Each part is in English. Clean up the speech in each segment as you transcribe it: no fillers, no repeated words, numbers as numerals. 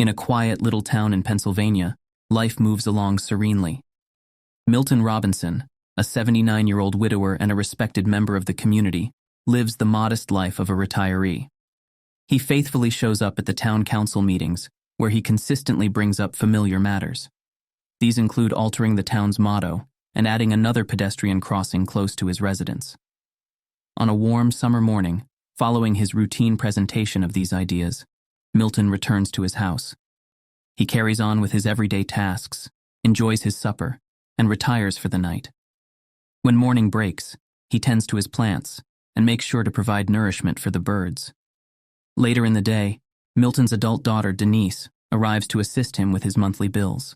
In a quiet little town in Pennsylvania, life moves along serenely. Milton Robinson, a 79-year-old widower and a respected member of the community, lives the modest life of a retiree. He faithfully shows up at the town council meetings, where he consistently brings up familiar matters. These include altering the town's motto and adding another pedestrian crossing close to his residence. On a warm summer morning, following his routine presentation of these ideas, Milton returns to his house. He carries on with his everyday tasks, enjoys his supper, and retires for the night. When morning breaks, he tends to his plants and makes sure to provide nourishment for the birds. Later in the day, Milton's adult daughter, Denise, arrives to assist him with his monthly bills.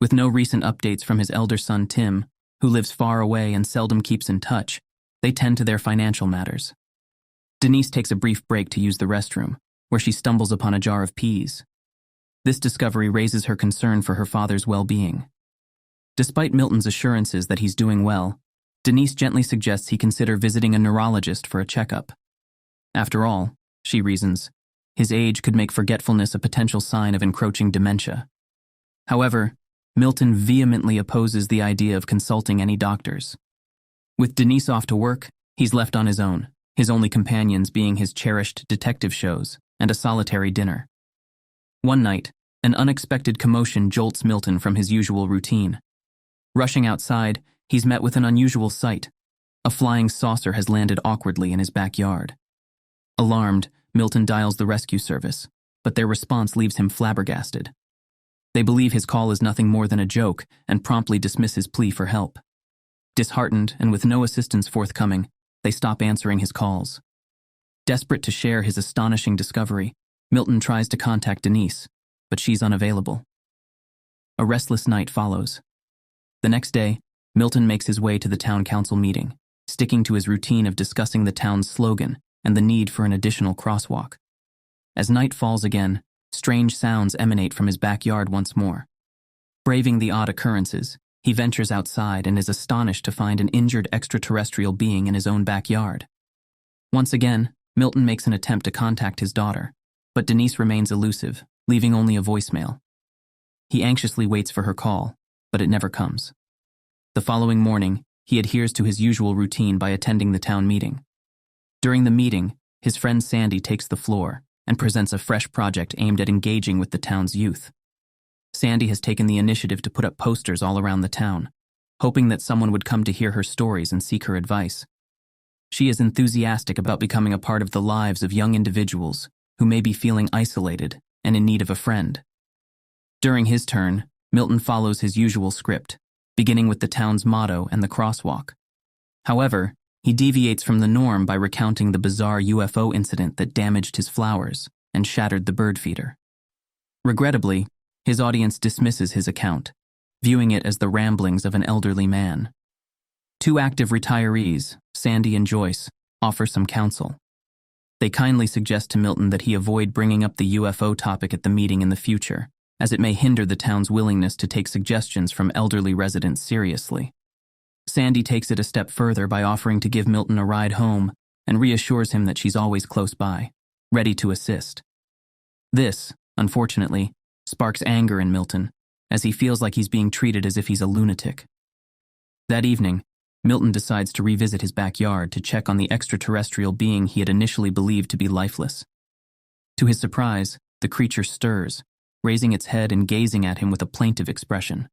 With no recent updates from his elder son, Tim, who lives far away and seldom keeps in touch, they tend to their financial matters. Denise takes a brief break to use the restroom, where she stumbles upon a jar of peas. This discovery raises her concern for her father's well-being. Despite Milton's assurances that he's doing well, Denise gently suggests he consider visiting a neurologist for a checkup. After all, she reasons, his age could make forgetfulness a potential sign of encroaching dementia. However, Milton vehemently opposes the idea of consulting any doctors. With Denise off to work, he's left on his own, his only companions being his cherished detective shows and a solitary dinner. One night, an unexpected commotion jolts Milton from his usual routine. Rushing outside, he's met with an unusual sight. A flying saucer has landed awkwardly in his backyard. Alarmed, Milton dials the rescue service, but their response leaves him flabbergasted. They believe his call is nothing more than a joke and promptly dismiss his plea for help. Disheartened and with no assistance forthcoming, they stop answering his calls. Desperate to share his astonishing discovery, Milton tries to contact Denise, but she's unavailable. A restless night follows. The next day, Milton makes his way to the town council meeting, sticking to his routine of discussing the town's slogan and the need for an additional crosswalk. As night falls again, strange sounds emanate from his backyard once more. Braving the odd occurrences, he ventures outside and is astonished to find an injured extraterrestrial being in his own backyard. Once again, Milton makes an attempt to contact his daughter, but Denise remains elusive, leaving only a voicemail. He anxiously waits for her call, but it never comes. The following morning, he adheres to his usual routine by attending the town meeting. During the meeting, his friend Sandy takes the floor and presents a fresh project aimed at engaging with the town's youth. Sandy has taken the initiative to put up posters all around the town, hoping that someone would come to hear her stories and seek her advice. She is enthusiastic about becoming a part of the lives of young individuals who may be feeling isolated and in need of a friend. During his turn, Milton follows his usual script, beginning with the town's motto and the crosswalk. However, he deviates from the norm by recounting the bizarre UFO incident that damaged his flowers and shattered the bird feeder. Regrettably, his audience dismisses his account, viewing it as the ramblings of an elderly man. Two active retirees, Sandy and Joyce, offer some counsel. They kindly suggest to Milton that he avoid bringing up the UFO topic at the meeting in the future, as it may hinder the town's willingness to take suggestions from elderly residents seriously. Sandy takes it a step further by offering to give Milton a ride home and reassures him that she's always close by, ready to assist. This, unfortunately, sparks anger in Milton, as he feels like he's being treated as if he's a lunatic. That evening, Milton decides to revisit his backyard to check on the extraterrestrial being he had initially believed to be lifeless. To his surprise, the creature stirs, raising its head and gazing at him with a plaintive expression.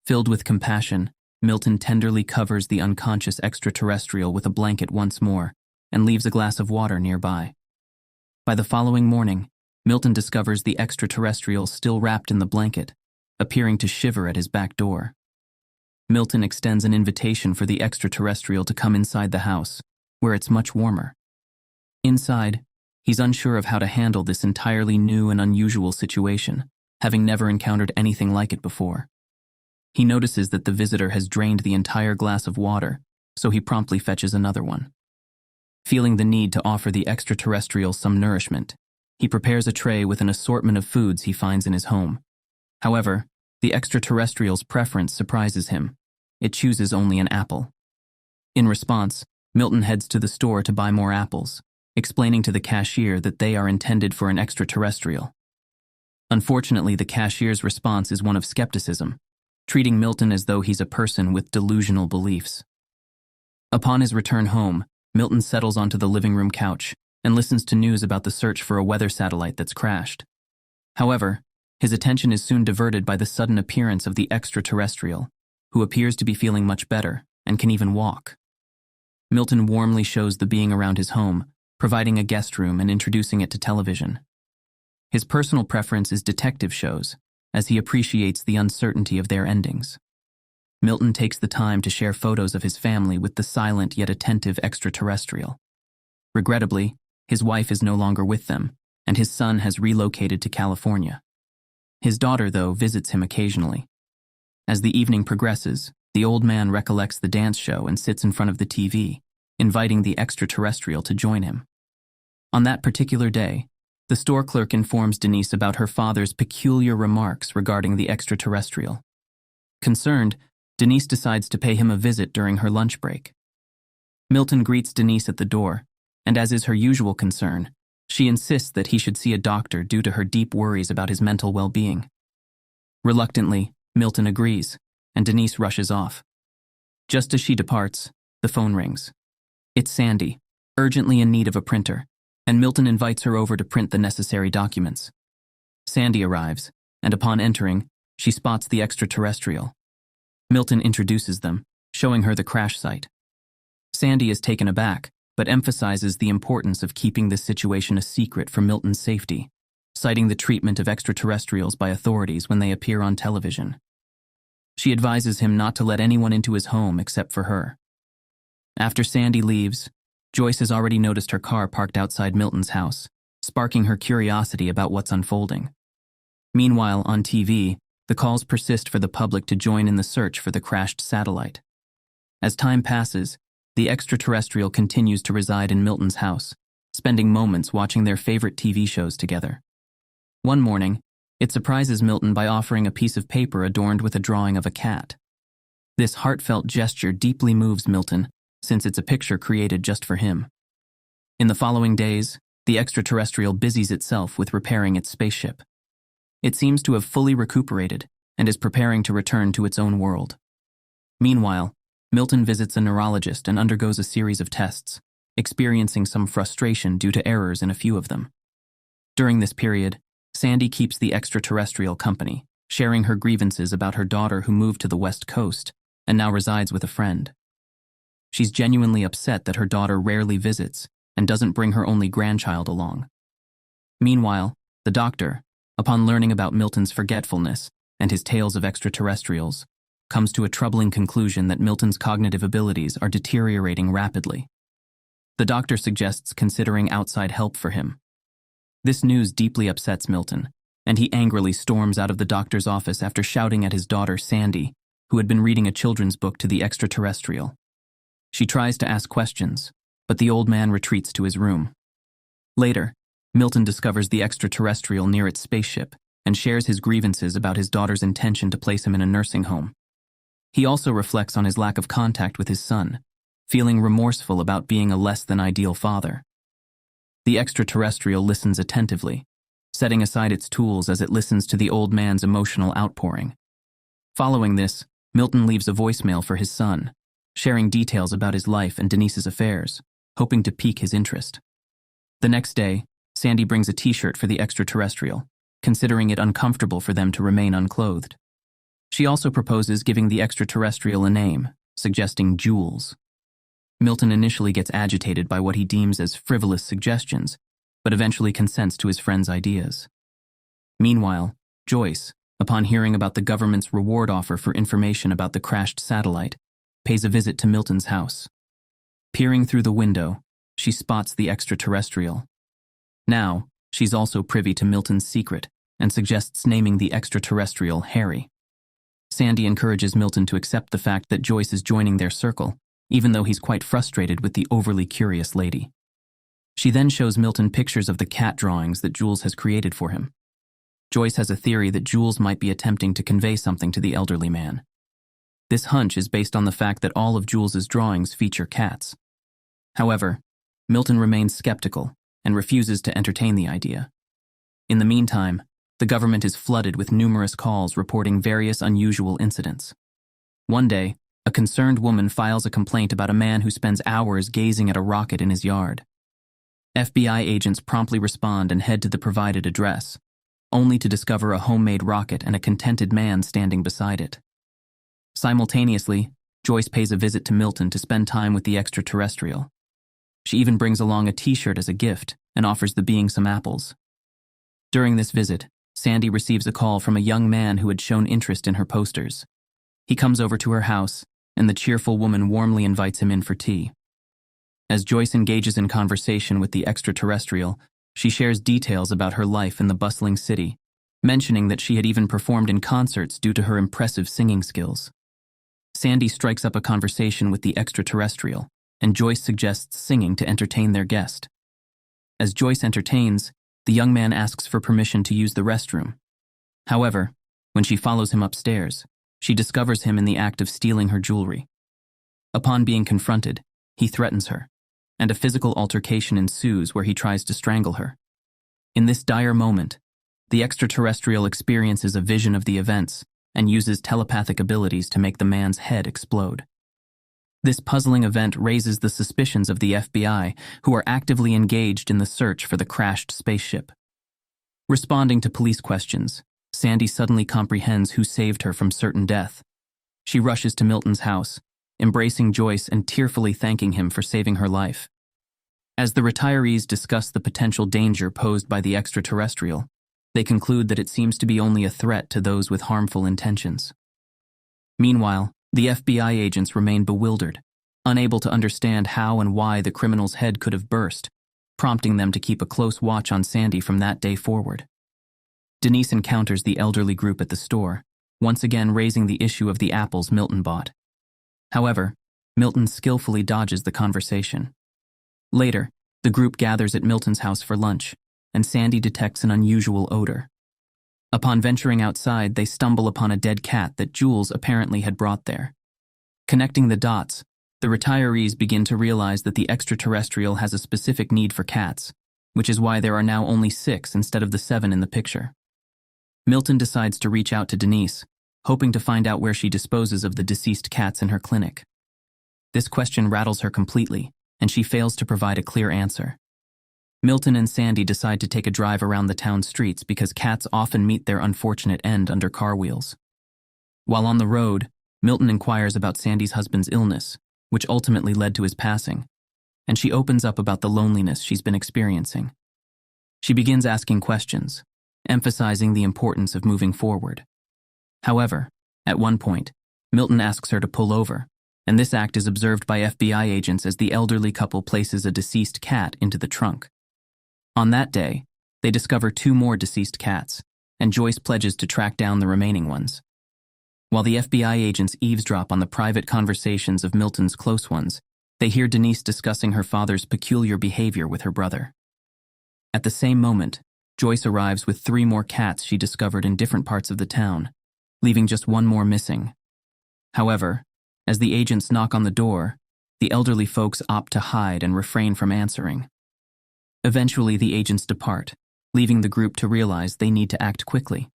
Filled with compassion, Milton tenderly covers the unconscious extraterrestrial with a blanket once more and leaves a glass of water nearby. By the following morning, Milton discovers the extraterrestrial still wrapped in the blanket, appearing to shiver at his back door. Milton extends an invitation for the extraterrestrial to come inside the house, where it's much warmer. Inside, he's unsure of how to handle this entirely new and unusual situation, having never encountered anything like it before. He notices that the visitor has drained the entire glass of water, so he promptly fetches another one. Feeling the need to offer the extraterrestrial some nourishment, he prepares a tray with an assortment of foods he finds in his home. However, the extraterrestrial's preference surprises him. It chooses only an apple. In response, Milton heads to the store to buy more apples, explaining to the cashier that they are intended for an extraterrestrial. Unfortunately, the cashier's response is one of skepticism, treating Milton as though he's a person with delusional beliefs. Upon his return home, Milton settles onto the living room couch and listens to news about the search for a weather satellite that's crashed. However, his attention is soon diverted by the sudden appearance of the extraterrestrial, who appears to be feeling much better and can even walk. Milton warmly shows the being around his home, providing a guest room and introducing it to television. His personal preference is detective shows, as he appreciates the uncertainty of their endings. Milton takes the time to share photos of his family with the silent yet attentive extraterrestrial. Regrettably, his wife is no longer with them, and his son has relocated to California. His daughter, though, visits him occasionally. As the evening progresses, the old man recollects the dance show and sits in front of the TV, inviting the extraterrestrial to join him. On that particular day, the store clerk informs Denise about her father's peculiar remarks regarding the extraterrestrial. Concerned, Denise decides to pay him a visit during her lunch break. Milton greets Denise at the door, and as is her usual concern, she insists that he should see a doctor due to her deep worries about his mental well-being. Reluctantly, Milton agrees, and Denise rushes off. Just as she departs, the phone rings. It's Sandy, urgently in need of a printer, and Milton invites her over to print the necessary documents. Sandy arrives, and upon entering, she spots the extraterrestrial. Milton introduces them, showing her the crash site. Sandy is taken aback, but emphasizes the importance of keeping this situation a secret for Milton's safety, citing the treatment of extraterrestrials by authorities when they appear on television. She advises him not to let anyone into his home except for her. After Sandy leaves, Joyce has already noticed her car parked outside Milton's house, sparking her curiosity about what's unfolding. Meanwhile, on TV, the calls persist for the public to join in the search for the crashed satellite. As time passes, the extraterrestrial continues to reside in Milton's house, spending moments watching their favorite TV shows together. One morning, it surprises Milton by offering a piece of paper adorned with a drawing of a cat. This heartfelt gesture deeply moves Milton, since it's a picture created just for him. In the following days, the extraterrestrial busies itself with repairing its spaceship. It seems to have fully recuperated and is preparing to return to its own world. Meanwhile, Milton visits a neurologist and undergoes a series of tests, experiencing some frustration due to errors in a few of them. During this period, Sandy keeps the extraterrestrial company, sharing her grievances about her daughter who moved to the West Coast and now resides with a friend. She's genuinely upset that her daughter rarely visits and doesn't bring her only grandchild along. Meanwhile, the doctor, upon learning about Milton's forgetfulness and his tales of extraterrestrials, comes to a troubling conclusion that Milton's cognitive abilities are deteriorating rapidly. The doctor suggests considering outside help for him. This news deeply upsets Milton, and he angrily storms out of the doctor's office after shouting at his daughter Sandy, who had been reading a children's book to the extraterrestrial. She tries to ask questions, but the old man retreats to his room. Later, Milton discovers the extraterrestrial near its spaceship and shares his grievances about his daughter's intention to place him in a nursing home. He also reflects on his lack of contact with his son, feeling remorseful about being a less than ideal father. The extraterrestrial listens attentively, setting aside its tools as it listens to the old man's emotional outpouring. Following this, Milton leaves a voicemail for his son, sharing details about his life and Denise's affairs, hoping to pique his interest. The next day, Sandy brings a t-shirt for the extraterrestrial, considering it uncomfortable for them to remain unclothed. She also proposes giving the extraterrestrial a name, suggesting Jules. Milton initially gets agitated by what he deems as frivolous suggestions, but eventually consents to his friend's ideas. Meanwhile, Joyce, upon hearing about the government's reward offer for information about the crashed satellite, pays a visit to Milton's house. Peering through the window, she spots the extraterrestrial. Now, she's also privy to Milton's secret and suggests naming the extraterrestrial Harry. Sandy encourages Milton to accept the fact that Joyce is joining their circle, even though he's quite frustrated with the overly curious lady. She then shows Milton pictures of the cat drawings that Jules has created for him. Joyce has a theory that Jules might be attempting to convey something to the elderly man. This hunch is based on the fact that all of Jules's drawings feature cats. However, Milton remains skeptical and refuses to entertain the idea. In the meantime, the government is flooded with numerous calls reporting various unusual incidents. One day, a concerned woman files a complaint about a man who spends hours gazing at a rocket in his yard. FBI agents promptly respond and head to the provided address, only to discover a homemade rocket and a contented man standing beside it. Simultaneously, Joyce pays a visit to Milton to spend time with the extraterrestrial. She even brings along a t-shirt as a gift and offers the being some apples. During this visit, Sandy receives a call from a young man who had shown interest in her posters. He comes over to her house, and the cheerful woman warmly invites him in for tea. As Joyce engages in conversation with the extraterrestrial, she shares details about her life in the bustling city, mentioning that she had even performed in concerts due to her impressive singing skills. Sandy strikes up a conversation with the extraterrestrial, and Joyce suggests singing to entertain their guest. As Joyce entertains, the young man asks for permission to use the restroom. However, when she follows him upstairs, she discovers him in the act of stealing her jewelry. Upon being confronted, he threatens her, and a physical altercation ensues where he tries to strangle her. In this dire moment, the extraterrestrial experiences a vision of the events and uses telepathic abilities to make the man's head explode. This puzzling event raises the suspicions of the FBI, who are actively engaged in the search for the crashed spaceship. Responding to police questions, Sandy suddenly comprehends who saved her from certain death. She rushes to Milton's house, embracing Joyce and tearfully thanking him for saving her life. As the retirees discuss the potential danger posed by the extraterrestrial, they conclude that it seems to be only a threat to those with harmful intentions. Meanwhile, the FBI agents remain bewildered, unable to understand how and why the criminal's head could have burst, prompting them to keep a close watch on Sandy from that day forward. Denise encounters the elderly group at the store, once again raising the issue of the apples Milton bought. However, Milton skillfully dodges the conversation. Later, the group gathers at Milton's house for lunch, and Sandy detects an unusual odor. Upon venturing outside, they stumble upon a dead cat that Jules apparently had brought there. Connecting the dots, the retirees begin to realize that the extraterrestrial has a specific need for cats, which is why there are now only 6 instead of the 7 in the picture. Milton decides to reach out to Denise, hoping to find out where she disposes of the deceased cats in her clinic. This question rattles her completely, and she fails to provide a clear answer. Milton and Sandy decide to take a drive around the town streets because cats often meet their unfortunate end under car wheels. While on the road, Milton inquires about Sandy's husband's illness, which ultimately led to his passing, and she opens up about the loneliness she's been experiencing. She begins asking questions, emphasizing the importance of moving forward. However, at one point, Milton asks her to pull over, and this act is observed by FBI agents as the elderly couple places a deceased cat into the trunk. On that day, they discover 2 more deceased cats, and Joyce pledges to track down the remaining ones. While the FBI agents eavesdrop on the private conversations of Milton's close ones, they hear Denise discussing her father's peculiar behavior with her brother. At the same moment, Joyce arrives with 3 more cats she discovered in different parts of the town, leaving just 1 more missing. However, as the agents knock on the door, the elderly folks opt to hide and refrain from answering. Eventually, the agents depart, leaving the group to realize they need to act quickly.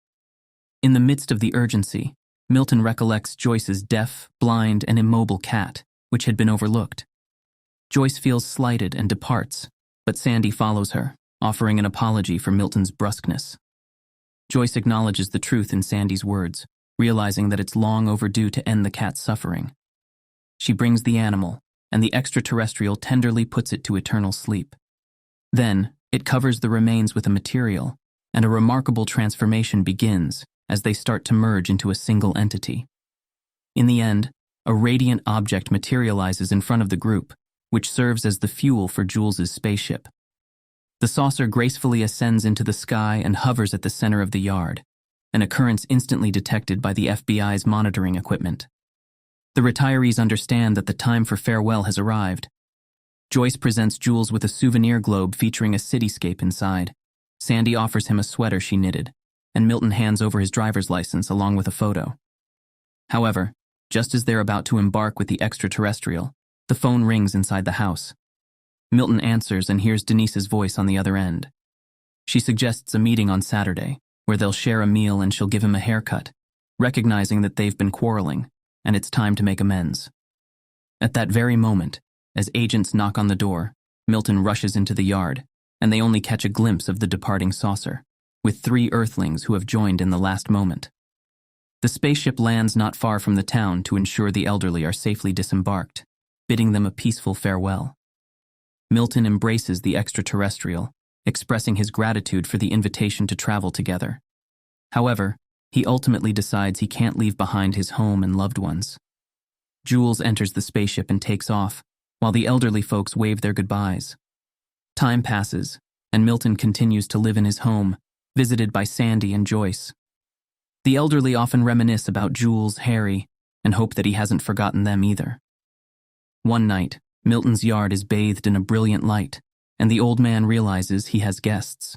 In the midst of the urgency, Milton recollects Joyce's deaf, blind, and immobile cat, which had been overlooked. Joyce feels slighted and departs, but Sandy follows her, offering an apology for Milton's brusqueness. Joyce acknowledges the truth in Sandy's words, realizing that it's long overdue to end the cat's suffering. She brings the animal, and the extraterrestrial tenderly puts it to eternal sleep. Then, it covers the remains with a material, and a remarkable transformation begins as they start to merge into a single entity. In the end, a radiant object materializes in front of the group, which serves as the fuel for Jules's spaceship. The saucer gracefully ascends into the sky and hovers at the center of the yard, an occurrence instantly detected by the FBI's monitoring equipment. The retirees understand that the time for farewell has arrived. Joyce presents Jules with a souvenir globe featuring a cityscape inside. Sandy offers him a sweater she knitted, and Milton hands over his driver's license along with a photo. However, just as they're about to embark with the extraterrestrial, the phone rings inside the house. Milton answers and hears Denise's voice on the other end. She suggests a meeting on Saturday, where they'll share a meal and she'll give him a haircut, recognizing that they've been quarreling, and it's time to make amends. At that very moment, as agents knock on the door, Milton rushes into the yard, and they only catch a glimpse of the departing saucer, with 3 Earthlings who have joined in the last moment. The spaceship lands not far from the town to ensure the elderly are safely disembarked, bidding them a peaceful farewell. Milton embraces the extraterrestrial, expressing his gratitude for the invitation to travel together. However, he ultimately decides he can't leave behind his home and loved ones. Jules enters the spaceship and takes off, while the elderly folks wave their goodbyes. Time passes, and Milton continues to live in his home, visited by Sandy and Joyce. The elderly often reminisce about Jules, Harry, and hope that he hasn't forgotten them either. One night, Milton's yard is bathed in a brilliant light, and the old man realizes he has guests.